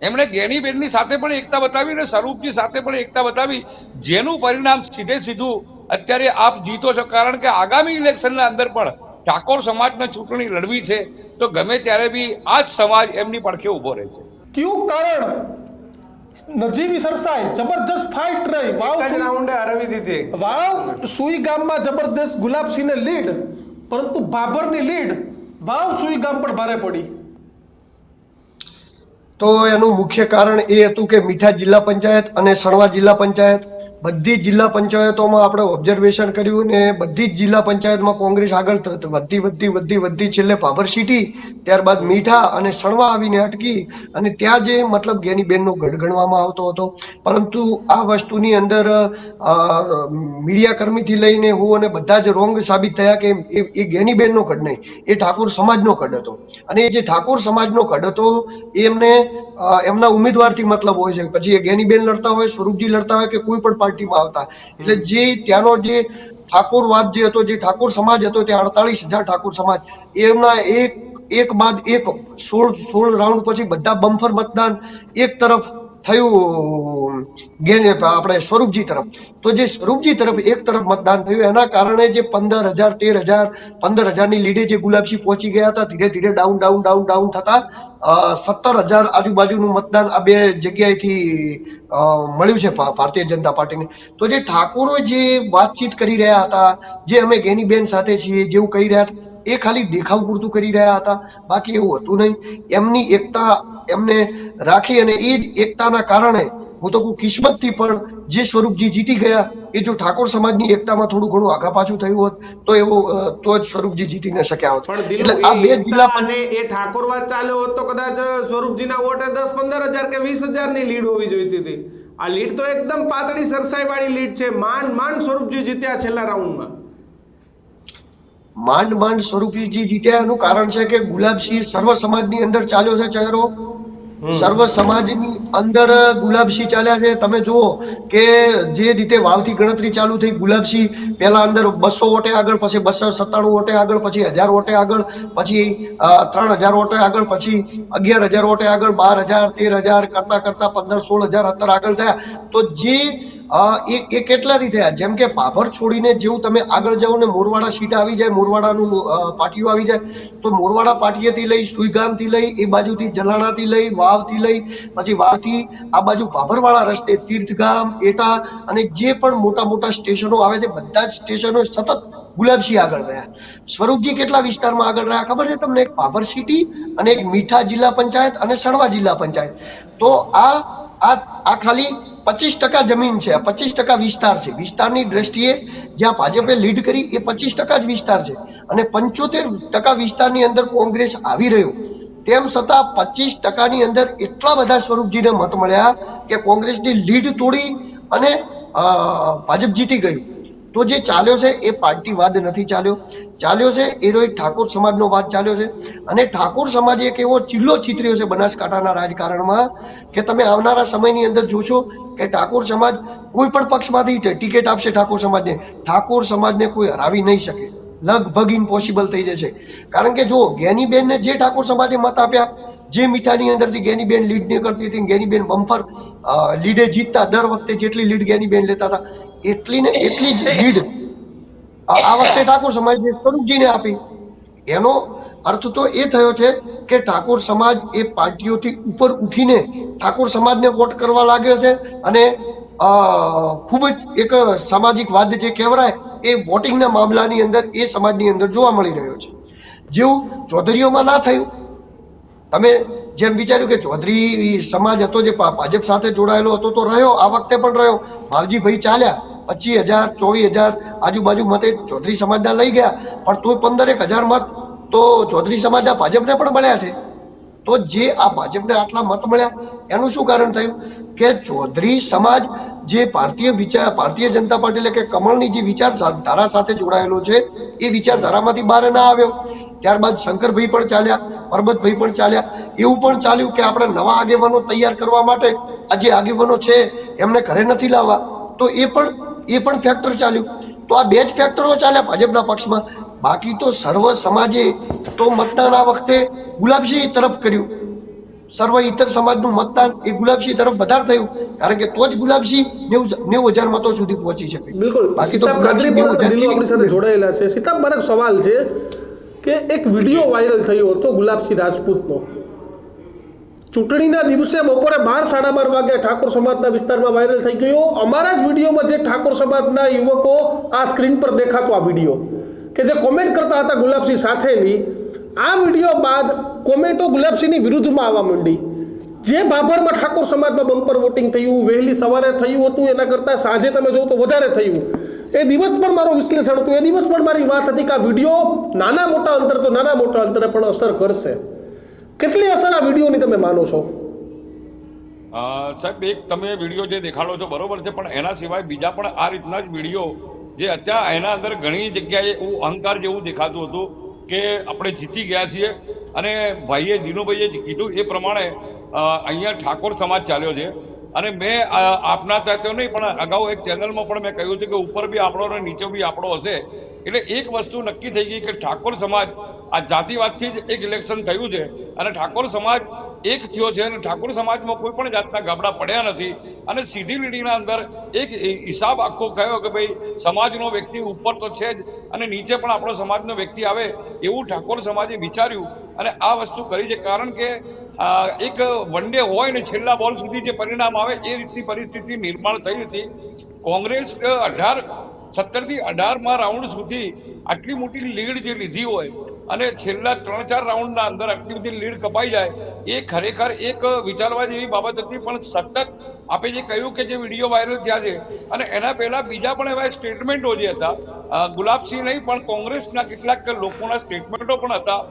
એમણે ગેનીબેનની સાથે પણ એકતા બતાવી અને સ્વરૂપજી સાથે પણ એકતા બતાવી, જેનું પરિણામ સીધું અત્યારે આપ જીતો છો. કારણ કે આગામી ઇલેક્શનના અંદર પણ ઠાકોર સમાજને ચૂંટણી લડવી છે તો ગમે ત્યારે બી આ જ સમાજ એમની પડખે ઉભો રહે છે. કયું કારણ નજીવી સરસાઈ જબરદસ્ત ફાઇટ રહી, રાઉન્ડે હરાવી દીધી. વાવ સુઈ ગામમાં જબરદસ્ત ગુલાબસિંહને લીડ, પરંતુ બાબરની લીડ વાવ સુઈ ગામ પર ભારે પડી. તો એનું મુખ્ય કારણ એ હતું કે મીઠા જિલ્લા પંચાયત અને સણવા જિલ્લા પંચાયત બધી જિલ્લા પંચાયતોમાં આપણે ઓબ્ઝર્વેશન કર્યું ને બધી જ જિલ્લા પંચાયતમાં કોંગ્રેસ આગળ વધી છેલ્લે ભાભર સિટી, ત્યારબાદ મીઠા અને સણવા આવીને અટકી અને ત્યાં જે મતલબ ગેનીબેનનો ગઢ ગણવામાં આવતો હતો. પરંતુ આ વસ્તુની અંદર મીડિયા કર્મીથી લઈને હું અને બધા જ રોંગ સાબિત થયા કે એ ગેનીબેનનો ગઢ નહીં, એ ઠાકોર સમાજનો ગઢ હતો. અને એ જે ઠાકોર સમાજનો ગઢ હતો એમને એમના ઉમેદવારથી મતલબ હોય છે. પછી એ ગેનીબેન લડતા હોય, સ્વરૂપજી લડતા હોય કે કોઈ પણ પાર્ટીમાં આવતા, એટલે જે ત્યાંનો જે ઠાકોરવાદ જે હતો, જે ઠાકોર સમાજ હતો, તે 48,000 ઠાકોર સમાજ એમના એક બાદ એક 16 રાઉન્ડ પછી બધા બમ્ફર મતદાન એક તરફ થયું આપણે સ્વરૂપજી તરફ. તો જે સ્વરૂપજી તરફ એક તરફ મતદાન થયું એના કારણે જે 15,000 13,000 15,000ની લીડે જે ગુલાબસિંહ પહોંચી ગયા હતા, ધીરે ધીરે ડાઉન થતા 17,000 આજુબાજુનું મતદાન આ 2 જગ્યાએથી મળ્યું છે ભારતીય જનતા પાર્ટીને. તો જે ઠાકોરો જે વાતચીત કરી રહ્યા હતા, જે અમે ગેનીબેન સાથે છીએ જેવું કહી રહ્યા હતા, એ ખાલી દેખાવ પૂરતું કરી રહ્યા હતા, બાકી એવું હતું નહીં. એમની એકતા એમને રાખી અને એ જ એકતાના કારણે હું તો કહું કિસ્મતથી પણ જે સ્વરૂપજી જીતી ગયા, એ જો ઠાકોર સમાજની એકતામાં થોડું ઘણું આગા પાછું થયું હોત તો તો જ સ્વરૂપજી જીતી ન શક્યા હોત. પણ એટલે આ 2 જિલ્લા અને એ ઠાકોરવાદ ચાલ્યો હોત તો કદાચ સ્વરૂપજીના વોટે 10-15,000 કે 20,000 ની લીડ હોવી જોઈતી હતી. આ લીડ તો એકદમ પાતળી સરસાઈ વાળી લીડ છે. માંડ સ્વરૂપજી જીત્યા છેલ્લા રાઉન્ડમાં. માંડ સ્વરૂપજી જીત્યા એનું કારણ છે કે ગુલાબસિંહ સર્વ સમાજની અંદર ચાલ્યો છે ચહેરો. સર્વ સમાજની અંદર ગુલાબસિંહ ચાલ્યા છે. તમે જુઓ કે જે રીતે વાવથી ગણતરી ચાલુ થઈ, ગુલાબસિંહ પહેલા અંદર 200 વોટે આગળ, પછી 297 વોટે આગળ, પછી 1000 વોટે આગળ, પછી 3000 વોટે આગળ, પછી 11000 વોટે આગળ, 12000, 13000 કરતા કરતા 15, 16000 અત્યારે આગળ થયા. તો જે એ કેટલાથી થયા? જેમ કે ભાભર છોડીને જેવું તમે આગળ જાઓ ને મોરવાડા સીટ આવી જાય, મોરવાડાનું પાટિયું આવી જાય, તો મોરવાડા પાટિયેથી લઈ, સુઈગામથી લઈ, એ બાજુથી જલાણાથી લઈ, વાવથી લઈ, પછી વાવથી આ બાજુ ભાભરવાળા રસ્તે તીર્થગામ, એટા અને જે પણ મોટા મોટા સ્ટેશનો આવે છે, બધા જ સ્ટેશનો સતત ગુલાબસિંહ આગળ રહ્યા. સ્વરૂપજી કેટલા વિસ્તારમાં આગળ રહ્યા ખબર છે તમને? એક ભાભર સિટી અને એક મીઠા જિલ્લા પંચાયત અને સણવા જિલ્લા પંચાયત. તો આ ખાલી 25% જમીન છે, 25% વિસ્તાર છે. વિસ્તારની દ્રષ્ટિએ જ્યાં ભાજપે લીડ કરી એ 25% જ વિસ્તાર છે, અને 75% વિસ્તારની અંદર કોંગ્રેસ આવી રહ્યું. તેમ છતાં 25%ની અંદર એટલા બધા સ્વરૂપજીને મત મળ્યા કે કોંગ્રેસની લીડ તોડી અને ભાજપ જીતી ગયું. તો જે ચાલ્યો છે એ પાર્ટીવાદ નથી ચાલ્યો છે એનો એક ઠાકોર સમાજનો વાદ ચાલ્યો છે. અને ઠાકોર સમાજે એક એવો ચિલ્લો ચિતર્યો છે બનાસકાંઠાના રાજકારણમાં કે તમે આવનારા સમયની અંદર જોશો કે ઠાકોર સમાજ કોઈ પણ પક્ષમાંથી ટિકિટ આપશે ઠાકોર સમાજને કોઈ હરાવી નહીં શકે. લગભગ ઇમ્પોસિબલ થઈ જશે. કારણ કે જો જ્ઞાનીબેનને જે ઠાકોર સમાજે મત આપ્યા, જે મીઠાની અંદરથી જ્ઞાનીબેન લીડ નહીં કરતી હતી, જ્ઞાનીબેન બમ્પર લીડે જીતતા, દર વખતે જેટલી લીડ જ્ઞાનીબેન લેતા હતા એટલી ને એટલી જ લીડ આ વખતે ઠાકોર સમાજે સ્વરૂપજીને આપી. એનો અર્થ તો એ થયો છે કે ઠાકોર સમાજ એ પાર્ટીઓથી ઉપર ઉઠીને ઠાકોર સમાજને વોટ કરવા લાગ્યો છે. અને ખૂબ જ એક સામાજિક વાદ જે કહેવાય એ વોટિંગના મામલાની અંદર એ સમાજની અંદર જોવા મળી રહ્યો છે. જેવું ચૌધરીઓમાં ના થયું. તમે જેમ વિચાર્યું કે ચૌધરી સમાજ હતો જે ભાજપ સાથે જોડાયેલો હતો તો રહ્યો, આ વખતે પણ રહ્યો. માવજીભાઈ ચાલ્યા, 25,000 24,000 આજુબાજુ મતે ચૌધરી સમાજના લઈ ગયા, પણ તોય 15,000 મત તો ચૌધરી સમાજના ભાજપને પણ મળ્યા છે. તો જે આ ભાજપને આટલા મત મળ્યા એનું શું કારણ થયું કે ચૌધરી સમાજ જે ભારતીય જનતા પાર્ટી એટલે કે કમળની જે વિચારધારા સાથે જોડાયેલો છે એ વિચારધારામાંથી બહાર ના આવ્યો. ત્યારબાદ શંકરભાઈ પણ ચાલ્યા, પરબતભાઈ પણ ચાલ્યા. એવું પણ ચાલ્યું કે આપણે નવા આગેવાનો તૈયાર કરવા માટે આ જે આગેવાનો છે એમને ઘરે નથી લાવવા, તો એ પણ ફેક્ટર ચાલ્યું. તો આ બે જ ફેક્ટરો ચાલ્યા ભાજપના પક્ષમાં. બાકી તો સર્વ સમાજે તો મતદાન આ વખતે ગુલાબસિંહ તરફ કર્યું. સર્વ ઇતર સમાજનું મતદાન એ ગુલાબસિંહ તરફ વધારે થયું, કારણ કે તો જ ગુલાબસિંહ 90,000 મતો સુધી પહોંચી શકે. બિલકુલ. સીતાબ કાદરી પણ દિલ્હી આપણી સાથે જોડાયેલા છે. સીતાબ, મારો સવાલ છે કે એક વિડીયો વાયરલ થયો હતો ગુલાબસિંહ રાજપૂતનો. ચૂંટણીના દિવસે બપોરે 12, 12:30 વાગે ઠાકોર સમાજના વિસ્તારમાં વાયરલ થઈ ગયો. અમારા જ વિડીયોમાં જે ઠાકોર સમાજના યુવકો આ સ્ક્રીન પર દેખાતો આ વિડીયો કે જે કોમેન્ટ કરતા હતા ગુલાબસિંહ સાથેની, આ વિડીયો બાદ કોમેન્ટો ગુલાબસિંહની વિરુદ્ધમાં આવવા માંડી. જે ભાભરમાં ઠાકોર સમાજમાં બમ્પર વોટિંગ થયું, વહેલી સવારે થયું હતું, એના કરતાં સાંજે તમે જોવો તો વધારે થયું. એ દિવસ પણ મારું વિશ્લેષણ હતું, એ દિવસ પણ મારી વાત હતી કે આ વિડીયો નાના મોટા અંતરે પણ અસર કરશે. કેટલી અસર આ વિડીયોની તમે માનો છો? સાહેબ, એક તમે વિડીયો જે દેખાડો છો બરોબર છે, પણ એના સિવાય બીજા પણ આ રીતના જ વિડીયો જે અત્યારે એના અંદર ઘણી જગ્યાએ એવું અહંકાર જેવું દેખાતું હતું કે આપણે જીતી ગયા છીએ. અને ભાઈએ દિનુભાઈએ કીધું એ પ્રમાણે અહીંયા ઠાકોર સમાજ ચાલ્યો છે. અને મેં આપના ત્યાં નહીં પણ અગાઉ એક ચેનલમાં પણ મેં કહ્યું હતું કે ઉપર બી આપણો અને નીચે બી આપણો હશે. એટલે એક વસ્તુ નક્કી થઈ ગઈ કે ઠાકોર સમાજ આ જાતિવાદથી જ એક ઇલેક્શન થયું છે અને ઠાકોર સમાજ એક થયો છે. અને ઠાકોર સમાજમાં કોઈ પણ જાતના ગાબડા પડ્યા નથી. અને સીધી લીટીના અંદર એક હિસાબ આખો કયો કે ભાઈ સમાજનો વ્યક્તિ ઉપર તો છે જ અને નીચે પણ આપણો સમાજનો વ્યક્તિ આવે એવું ઠાકોર સમાજે વિચાર્યું અને આ વસ્તુ કરી છે. કારણ કે એક વન ડે હોય ને છેલ્લા બોલ સુધી જે પરિણામ આવે એ રીતની પરિસ્થિતિ નિર્માણ થઈ હતી. કોંગ્રેસ 17 થી 18 રાઉન્ડ સુધી આટલી મોટી લીડ જે લીધી હોય અને છેલ્લા 3-4 રાઉન્ડના અંદર આટલી બધી લીડ કપાઈ જાય એ ખરેખર એક વિચારવા જેવી બાબત હતી. પણ સતત આપે જે કહ્યું કે જે વિડીયો વાયરલ થયા છે અને એના પહેલા બીજા પણ એવા સ્ટેટમેન્ટો જે હતા, ગુલાબસિંહ નહીં પણ કોંગ્રેસના કેટલાક લોકોના સ્ટેટમેન્ટો પણ હતા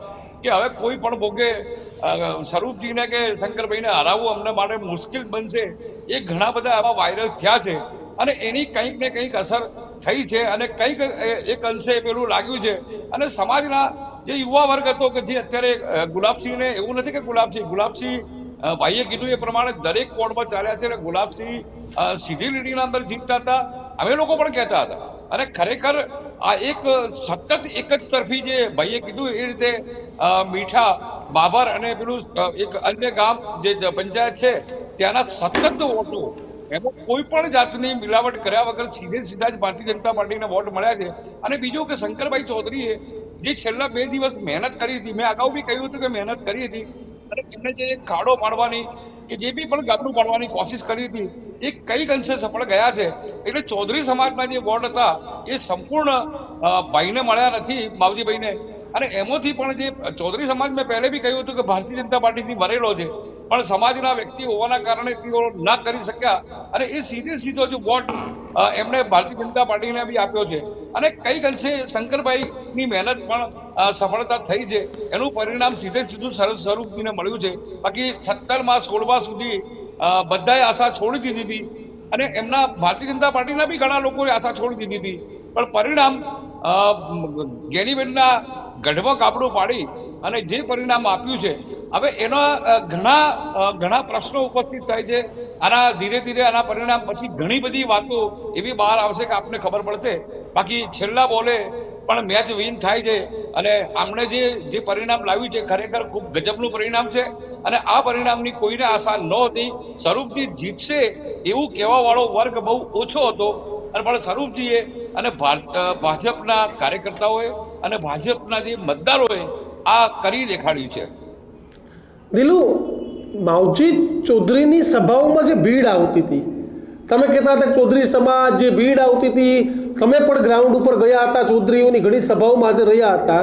કે હવે કોઈ પણ ભોગે સ્વરૂપજીને કે શંકરભાઈને હરાવવું અમને માટે મુશ્કેલ બનશે. એ ઘણા બધા આવા વાયરલ થયા છે અને એની કંઈક ને કંઈક અસર થઈ છે અને કંઈક એક અંશે પેલું લાગ્યું છે. અને સમાજના જે યુવા વર્ગ હતો કે જે અત્યારે ગુલાબસિંહને એવું નથી કે ગુલાબસિંહ ભાઈએ કીધું એ પ્રમાણે દરેક વોર્ડમાં ચાલ્યા છે અને ગુલાબસિંહ સીધી લીટીના અંદર જીતતા હતા. અમે લોકો પણ કહેતા હતા અને ખરેખર આ એક સતત એક જ તરફી જે ભાઈએ કીધું એ રીતે મીઠા, બાબર અને પેલું એક અન્ય ગામ જે પંચાયત છે ત્યાંના સતત વોટો, એમાં કોઈ પણ જાતની મિલાવટ કર્યા વગર સીધા જ ભારતીય જનતા પાર્ટીને વોટ મળ્યા છે. અને બીજું કે શંકરભાઈ ચૌધરીએ જે છેલ્લા 2 દિવસ મહેનત કરી હતી, મેં અગાઉ બી કહ્યું હતું કે મહેનત કરી હતી, અને એમને જે ખાડો પાડવાની કે જે બી પણ ગાબડું પાડવાની કોશિશ કરી હતી એ કઈક અંશે સફળ ગયા છે. એટલે ચૌધરી સમાજના જે વોર્ડ હતા એ સંપૂર્ણ ભાઈને મળ્યા નથી, માવજીભાઈને. અને એમાંથી પણ જે ચૌધરી સમાજ, મેં પહેલે બી કહ્યું હતું કે ભારતીય જનતા પાર્ટીથી વરેલો છે, પણ સમાજના વ્યક્તિ હોવાના કારણે તેઓ ના કરી શક્યા અને એ સીધો જો વોટ એમણે ભારતીય જનતા પાર્ટીને બી આપ્યો છે. અને કઈક અંશે શંકરભાઈની મહેનત પણ સફળતા થઈ છે. એનું પરિણામ સીધું સ્વરૂપજીને મળ્યું છે. બાકી 17માં 16માં સુધી બધાએ આશા છોડી દીધી હતી અને એમના ભારતીય જનતા પાર્ટીના બી ઘણા લોકોએ આશા છોડી દીધી હતી, પણ પરિણામ ગેનીબેનના ગઢમાં કાપડું પાડી અને જે પરિણામ આપ્યું છે, હવે એના ઘણા પ્રશ્નો ઉપસ્થિત થાય છે. આના ધીરે ધીરે આના પરિણામ પછી ઘણી બધી વાતો એવી બહાર આવશે કે આપને ખબર પડશે. બાકી છેલ્લા બોલે પણ મેચ વિન થાય છે અને આમણે જે પરિણામ લાવ્યું છે ખરેખર ખૂબ ગજબનું પરિણામ છે. અને આ પરિણામની કોઈને આશા નહોતી. સ્વરૂપજી જીતશે એવું કહેવાવાળો વર્ગ બહુ ઓછો હતો, અને પણ સ્વરૂપજીએ અને ભાજપના કાર્યકર્તાઓએ અને ભાજપના જે મતદારોએ આ કરી દેખાડ્યું છે. દિલુ, માવજી ચૌધરીની સભાઓમાં જે ભીડ આવતી હતી, તમે કહેતા હતા કે ચૌધરી સમાજ જે ભીડ આવતી હતી, તમે પણ ગ્રાઉન્ડ ઉપર ગયા હતા, ચૌધરીઓની ઘણી સભાઓમાં હાજર રહ્યા હતા,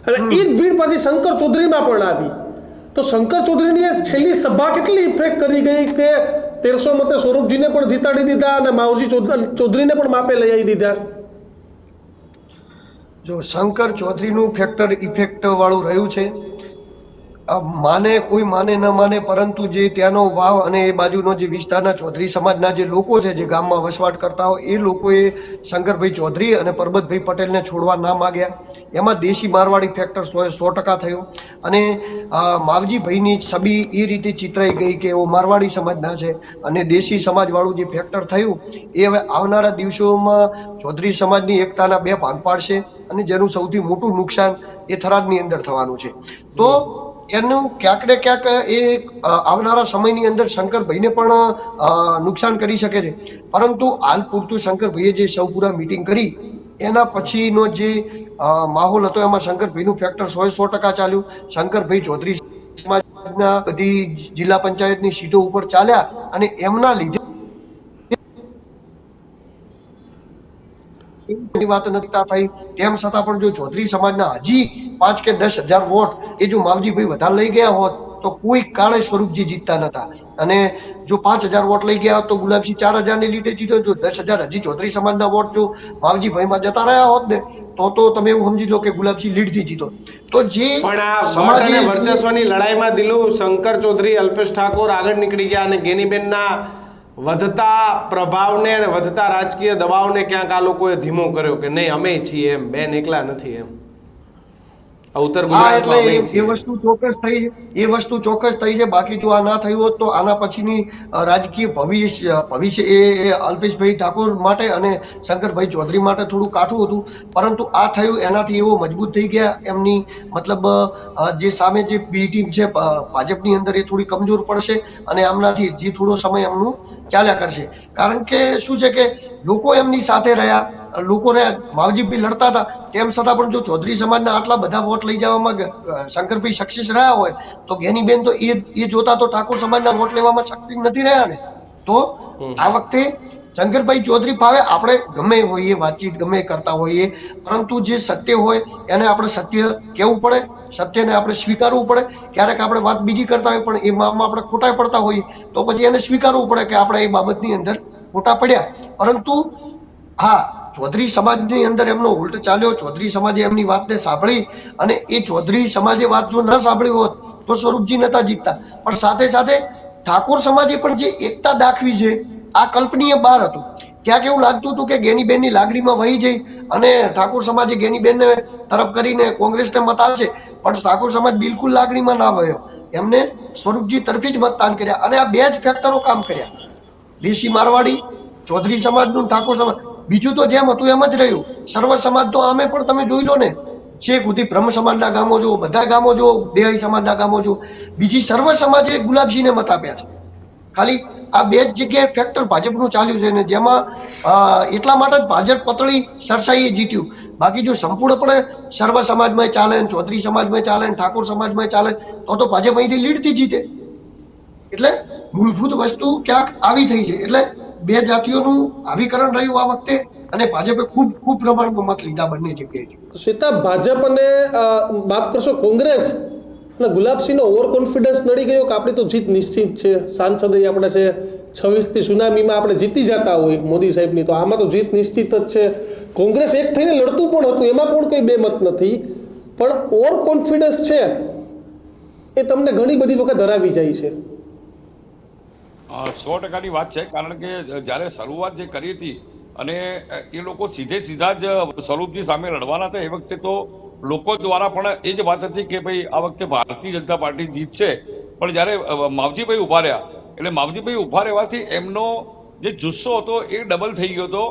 અને એ જ ભીડ પછી શંકર ચૌધરીમાં પણ આવી. તો શંકર ચૌધરીની છેલ્લી સભા કેટલી ઇફેક્ટ કરી ગઈ કે 1300 મતે સ્વરૂપજીને પણ જીતાડી દીધા અને માવજી ચૌધરીને પણ માપે લઈ આવી દીધા? જો શંકર ચૌધરીનું ફેક્ટર ઇફેક્ટ વાળું રહ્યું છે. માને કોઈ માને ન માને, પરંતુ જે ત્યાંનો વાવ અને એ બાજુનો જે વિસ્તારના ચૌધરી સમાજના જે લોકો છે, જે ગામમાં વસવાટ કરતા હોય, એ લોકોએ શંકરભાઈ ચૌધરી અને પરબતભાઈ પટેલને છોડવા ના માગ્યા. એમાં દેશી મારવાડી ફેક્ટર 100% થયો. અને માવજીભાઈની છબી એ રીતે ચિતરાઈ ગઈ કે એઓ મારવાડી સમાજના છે, અને દેશી સમાજવાળું જે ફેક્ટર થયું એ હવે આવનારા દિવસોમાં ચૌધરી સમાજની એકતાના 2 ભાગ પાડશે, અને જેનું સૌથી મોટું નુકસાન એ થરાદની અંદર થવાનું છે. તો એનું ક્યાંક ને ક્યાંક એ આવનારા સમયની અંદર શંકરભાઈને પણ નુકસાન કરી શકે છે. પરંતુ હાલ પૂરતું શંકરભાઈએ જે સૌપુરા મીટિંગ કરી એના પછીનો જે માહોલ હતો એમાં શંકરભાઈનું ફેક્ટર 100% ચાલ્યું. શંકરભાઈ ચૌધરી સમાજના બધી જિલ્લા પંચાયતની સીટો ઉપર ચાલ્યા, અને એમના લીધે વાત નથી થઈ. તેમ છતાં પણ જો ચૌધરી સમાજના હજી 5 કે 10 હજાર વોટ એ જો માવજીભાઈ વધારે લઈ ગયા હોત તો કોઈ કાળે સ્વરૂપજી જીતતા નતા. અને જો 5000 વોટ લઈ ગયા હોત તો ગુલાબસિંહ 4000 ની લીડે જીત્યો. જો 10000 હજી ચૌધરી સમાજના વોટ જો માવજીભાઈમાં જતા રહ્યા હોત ને તો તમે એવું સમજી લો કે ગુલાબસિંહ લીડથી જીતો. તો જે પણ આ વોટ અને વર્ચસ્વની લડાઈમાં દિલુ શંકર ચૌધરી, અલ્પેશ ઠાકોર આગળ નીકળી ગયા, અને ગેનીબેનના વધતા પ્રભાવને અને વધતા રાજકીય દબાવને ક્યાંક આ લોકોએ ધીમો કર્યો કે નહીં, અમે છીએ એમ, બેન એકલા નથી એમ. ઉત્તર ગુજરાતમાં એ વસ્તુ ચોક્કસ થઈ છે. બાકી જો આ ના થયું હોત તો આના પછીની રાજકીય ભવિષ્ય એ અલ્પેશભાઈ ઠાકોર માટે અને શંકરભાઈ ચૌધરી માટે થોડું કાઠું હતું. પરંતુ આ થયું એનાથી એવો મજબૂત થઈ ગયા. એમની મતલબ જે સામે જે બી ટીમ છે ભાજપની અંદર એ થોડી કમજોર પડશે, અને આમનાથી જે થોડો સમય એમનું ચાલ્યા કરશે. કારણ કે શું છે કે લોકો એમની સાથે રહ્યા, લોકોને માવજીભાઈ લડતા હતા, તેમ છતાં પણ જો ચૌધરી સમાજના આટલા બધા વોટ લઈ જવામાં શંકરભાઈ સક્સેસ રહ્યા હોય તો ગેનીબેન તો એ જોતા તો ઠાકોર સમાજના વોટ લેવામાં સક્સેસ નથી રહ્યા ને. તો આ વખતે શંકરભાઈ ચૌધરી ફાવે. આપણે ગમે હોઈએ, વાતચીત ગમે કરતા હોઈએ, પરંતુ જે સત્ય હોય એને આપણે સત્ય કહેવું પડે, સત્યને આપણે સ્વીકારવું પડે. ક્યારેક આપણે વાત બીજી કરતા હોય પણ એમાં આપણે ખોટા પડતા હોઈએ તો પછી એને સ્વીકારવું પડે કે આપણે એ બાબતની અંદર ખોટા પડ્યા. પરંતુ હા, ચૌધરી સમાજની અંદર એમનો ઉલટ ચાલ્યો. ચૌધરી સમાજે એમની વાતને સાંભળી, અને એ ચૌધરી સમાજે વાત જો ના સાંભળી હોત તો સ્વરૂપજી નતા જીતતા. પણ સાથે સાથે ઠાકોર સમાજે પણ જે એકતા દાખવી છે આ કલ્પનીય બહાર હતું. ક્યાંક એવું લાગતું હતું કે ગેનીબેનની લાગણીમાં વહી જઈ અને ઠાકોર સમાજે ગેનીબેનને તરફ કરીને કોંગ્રેસને મત આપશે, પણ ઠાકોર સમાજ બિલકુલ લાગણીમાં ના વહ્યો. એમને સ્વરૂપજી તરફી જ મતદાન કર્યા અને આ બે જ ફેક્ટરો કામ કર્યા, દેશી મારવાડી, ચૌધરી સમાજનું, ઠાકોર સમાજ. બીજું તો જેમ હતું એમ જ રહ્યું. સર્વ સમાજ તો આમે પણ તમે જોઈ લો ને, છેક સુધી બ્રહ્મ સમાજના ગામો જુઓ, બધા ગામો જુઓ, દેહાઈ સમાજના ગામો જુઓ, બીજી સર્વ સમાજે ગુલાબસિંહને મત આપ્યા છે. ખાલી આ બે જ જગ્યાએ ફેક્ટર ભાજપનું ચાલ્યું છે ને જેમાં એટલા માટે જ ભાજપ પતળી સરસાઈએ જીત્યું. બાકી જો સંપૂર્ણપણે સર્વ સમાજમાં ચાલે, ચૌધરી સમાજમાં ચાલે, ઠાકોર સમાજમાં ચાલે તો ભાજપ અહીંથી લીડથી જીતે. એટલે મૂળભૂત વસ્તુ ક્યાંક આવી થઈ છે. એટલે બે જાતિઓનું આવીકરણ રહ્યું આ વખતે અને ભાજપે ખૂબ પ્રમાણમાં મત લીધા બંને જગ્યાએ. સીતા, ભાજપ અને માફ કરશો કોંગ્રેસ અને ગુલાબસિંહનો ઓવર કોન્ફિડન્સ નડી ગયો કે આપણી તો જીત નિશ્ચિત છે, સાંસદ આપણે છે, 26થી સુનામીમાં આપણે જીતી જતા હોય મોદી સાહેબની, તો આમાં તો જીત નિશ્ચિત જ છે. કોંગ્રેસ એક થઈને લડતું પણ હતું, એમાં પણ કોઈ બેમત નથી, પણ ઓવર કોન્ફિડન્સ છે એ તમને ઘણી બધી વખત હરાવી જાય છે. 100%ની વાત છે. કારણ કે જ્યારે શરૂઆત જે કરી હતી અને એ લોકો સીધા જ સ્વરૂપજી સામે લડવાના હતા, એ વખતે તો લોકો દ્વારા પણ એ જ વાત હતી કે ભાઈ આ વખતે ભારતીય જનતા પાર્ટી જીતશે. પણ જ્યારે માવજીભાઈ ઉભા રહ્યા, એટલે માવજીભાઈ ઉભા રહેવાથી એમનો જે જુસ્સો હતો એ ડબલ થઈ ગયો હતો.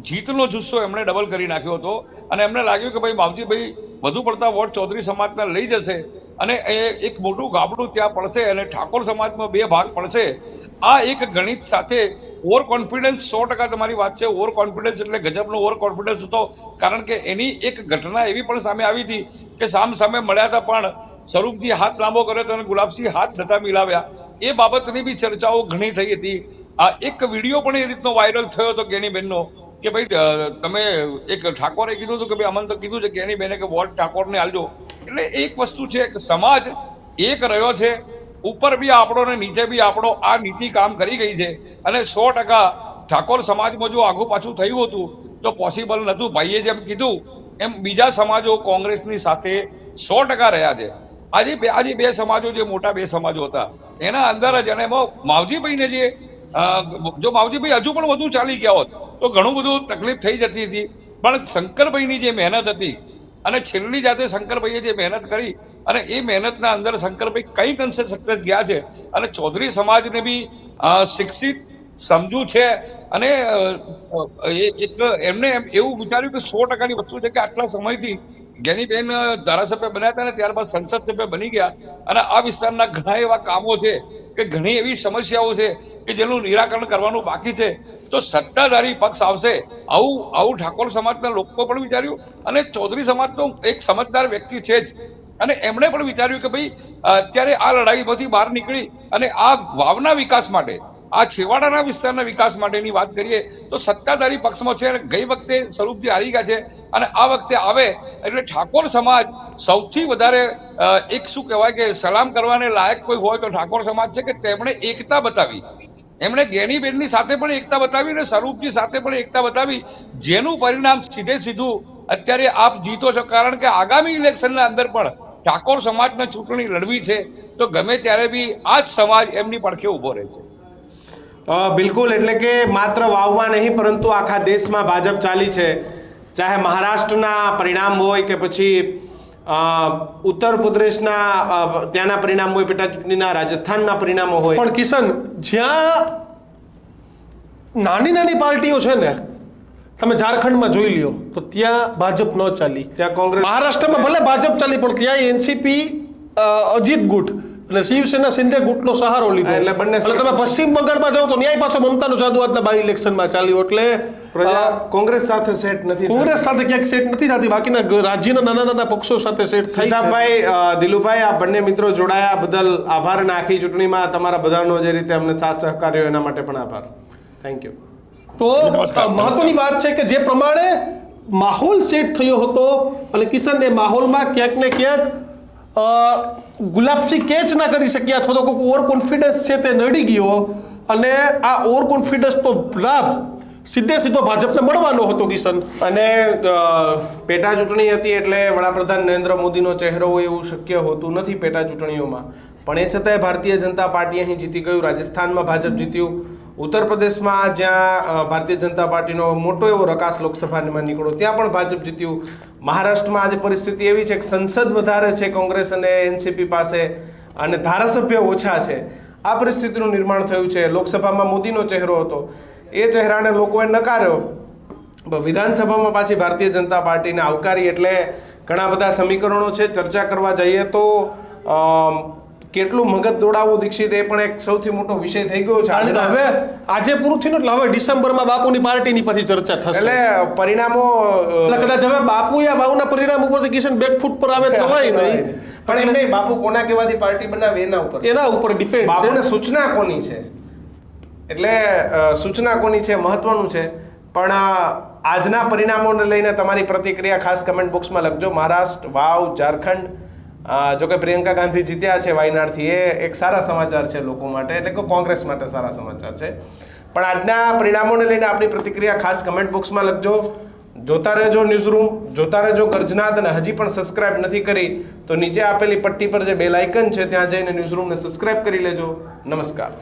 જીતનો જુસ્સો એમણે ડબલ કરી નાખ્યો હતો અને એમને લાગ્યું કે ભાઈ માવજીભાઈ વધુ પડતા વોટ ચૌધરી સમાજના લઈ જશે અને એ એક મોટું ગાબડું ત્યાં પડશે અને ઠાકોર સમાજમાં 2 ભાગ પડશે. આ એક ગણિત સાથે ઓવર કોન્ફિડન્સ 100% તમારી વાત છે. ઓવર કોન્ફિડન્સ એટલે ગજબનો ઓવર કોન્ફિડન્સ હતો. કારણ કે એની એક ઘટના એવી પણ સામે આવી હતી કે સામે મળ્યા હતા પણ સ્વરૂપજી હાથ લાંબો કર્યો હતો અને ગુલાબસિંહ હાથ નતા મિલાવ્યા. એ બાબતની બી ચર્ચાઓ ઘણી થઈ હતી. આ એક વિડીયો પણ એ રીતનો વાયરલ થયો હતો ગેનીબેનનો કે ભાઈ તમે એક ઠાકોરે કીધું હતું કે ભાઈ અમને તો કીધું છે ગેનીબેને કે વોટ ઠાકોરને આલજો. એટલે એક વસ્તુ છે કે સમાજ એક રહ્યો છે, ઉપર બી આપણો ને નીચે બી આપણો. આ નીતિ કામ કરી ગઈ છે અને 100% ઠાકોર સમાજમાં જો આગુ પાછું થયું હતું તો પોસિબલ નહોતું. ભાઈએ જેમ કીધું એમ બીજા સમાજો કોંગ્રેસની સાથે 100% રહ્યા છે. આજે બે સમાજો જે મોટા 2 સમાજો હતા એના અંદર જ, અને એમાં માવજીભાઈને જો માવજીભાઈ હજુ પણ વધુ ચાલી ગયા હોત તો ઘણું બધું તકલીફ થઈ જતી હતી. પણ શંકરભાઈની જે મહેનત હતી અને છેલ્લી જાતે શંકરભાઈએ જે મહેનત કરી અને એ મહેનતના અંદર શંકરભાઈ કંઈક અંશે સક્સેસ ગયા છે અને ચૌધરી સમાજને બી શિક્ષિત સમજુ છે. અને એક એમને એવું વિચાર્યું કે 100%ની વસ્તુ છે કે આટલા સમયથી ગેનીબેન ધારાસભ્ય બન્યા હતા ને ત્યારબાદ સંસદ સભ્ય બની ગયા અને આ વિસ્તારના ઘણા એવા કામો છે કે ઘણી એવી સમસ્યાઓ છે કે જેનું નિરાકરણ કરવાનું બાકી છે. તો સત્તાધારી પક્ષ આવશે આવું ઠાકોર સમાજના લોકો પણ વિચાર્યું અને ચૌધરી સમાજ તો એક સમજદાર વ્યક્તિ છે જ અને એમણે પણ વિચાર્યું કે ભાઈ અત્યારે આ લડાઈમાંથી બહાર નીકળી અને આ વાવના વિકાસ માટે, આ છેવાડાના વિસ્તારના વિકાસ માટેની વાત કરીએ તો સત્તાધારી પક્ષમાં છે અને ગઈ વખતે સ્વરૂપથી હારી ગયા છે અને આ વખતે આવે એટલે ઠાકોર સમાજ સૌથી વધારે એક શું કહેવાય કે સલામ કરવાને લાયક કોઈ હોય તો ઠાકોર સમાજ છે કે તેમણે એકતા બતાવી. એમણે ગેનીબેનની સાથે પણ એકતા બતાવી અને સ્વરૂપજી સાથે પણ એકતા બતાવી, જેનું પરિણામ સીધું અત્યારે આપ જીતો છો. કારણ કે આગામી ઇલેક્શનના અંદર પણ ઠાકોર સમાજને ચૂંટણી લડવી છે તો ગમે ત્યારે બી આ જ સમાજ એમની પડખે ઉભો રહે છે. બિલકુલ, એટલે કે માત્ર વાવમાં નહીં પરંતુ આખા દેશમાં ભાજપ ચાલી છે. ચાહે મહારાષ્ટ્રના પરિણામ હોય કે પછી ઉત્તર પ્રદેશના ત્યાંના પરિણામ હોય, પેટા ચૂંટણીના રાજસ્થાનના પરિણામો હોય. પણ કિશન, જ્યાં નાની પાર્ટીઓ છે ને, તમે ઝારખંડમાં જોઈ લ્યો તો ત્યાં ભાજપ ન ચાલી, ત્યાં કોંગ્રેસ. મહારાષ્ટ્રમાં ભલે ભાજપ ચાલી પણ ત્યાં એનસીપી અજીત ગુટ અને શિવસેના શિંદે ગુટનો સહારો લીધો. એટલે બંને. તમે પશ્ચિમ બંગાળમાં જાઓ તો ન્યાય પાછો મમતાનું જાદુ આજના બાય ઇલેક્શનમાં ચાલ્યું. એટલે કોંગ્રેસ સાથે સેટ નથી, કોંગ્રેસ સાથે ક્યાંક સેટ નથી થતી, બાકીના રાજ્યના નાના પક્ષો સાથે સેટ થઈ. સીતાભાઈ, દિલુભાઈ, આ બંને મિત્રો જોડાયા બદલ આભાર અને આખી ચૂંટણીમાં તમારા બધાનો જે રીતે અમને સાથ સહકાર રહ્યો એના માટે પણ આભાર. Thank you. તો મહત્વની વાત છે કે જે પ્રમાણે માહોલ સેટ થયો હતો અને કિશન એ માહોલમાં ક્યાંક ને ક્યાંક ગુલાબસિંહ કેચ ના કરી શક્યા અથવા તો કોઈ ઓવર કોન્ફિડન્સ છે તે નડી ગયો અને આ ઓવર કોન્ફિડન્સનો લાભ સીધો ભાજપને મળવાનો હતો કિશન. અને પેટા ચૂંટણી હતી એટલે વડાપ્રધાન નરેન્દ્ર મોદીનો ચહેરો હોય એવું શક્ય હોતું નથી પેટા ચૂંટણીઓમાં, પણ એ છતાંય ભારતીય જનતા પાર્ટી અહીં જીતી ગયું. રાજસ્થાનમાં ભાજપ જીત્યું, ઉત્તર પ્રદેશમાં જ્યાં ભારતીય જનતા પાર્ટીનો મોટો એવો રકાસ લોકસભામાં નીકળ્યો ત્યાં પણ ભાજપ જીત્યું. મહારાષ્ટ્રમાં આજે પરિસ્થિતિ એવી છે કે સંસદ વધારે છે કોંગ્રેસ અને એનસીપી પાસે અને ધારાસભ્ય ઓછા છે. આ પરિસ્થિતિનું નિર્માણ થયું છે. લોકસભામાં મોદીનો ચહેરો હતો, એ ચહેરાને લોકોએ નકાર્યો. વિધાનસભામાં પાછી ભારતીય જનતા પાર્ટીને આવકારી. એટલે ઘણા બધા સમીકરણો છે. ચર્ચા કરવા જઈએ તો કેટલું મગજ દોડાવવું દીક્ષિત, એ પણ એક સૌથી મોટો વિષય થઈ ગયો છે. હવે આજે પૂરું થયું એટલે હવે ડિસેમ્બરમાં બાપુની પાર્ટીની પછી ચર્ચા થશે. એટલે પરિણામો કદાચ હવે બાપુ યા બાપુના પરિણામ ઉપરથી કિશન બેકફૂટ પર આવે થવાય નહીં. પણ એમ નહીં, બાપુ કોના કહેવાથી પાર્ટી બનાવે એના ઉપર ડિપેન્ડ. બાપુને સૂચના કોની છે, એટલે સૂચના કોની છે મહત્વનું છે. પણ આજના પરિણામોને લઈને તમારી પ્રતિક્રિયા ખાસ કમેન્ટ બોક્સમાં લખજો. મહારાષ્ટ્ર, વાવ, ઝારખંડ, જો કે પ્રિયંકા ગાંધી જીત્યા છે વાયનાડથી, એ એક સારા સમાચાર છે લોકો માટે, એટલે કે કોંગ્રેસ માટે સારા સમાચાર છે. પણ આજના પરિણામોને લઈને આપણી પ્રતિક્રિયા ખાસ કમેન્ટ બોક્સમાં લખજો. જોતા રહેજો ન્યૂઝરૂમ, જોતા રહેજો ગર્જનાદ, અને હજી પણ સબસ્ક્રાઇબ નથી કરી તો નીચે આપેલી પટ્ટી પર જે બેલ આઇકન છે ત્યાં જઈને ન્યૂઝરૂમને સબસ્ક્રાઇબ કરી લેજો. નમસ્કાર.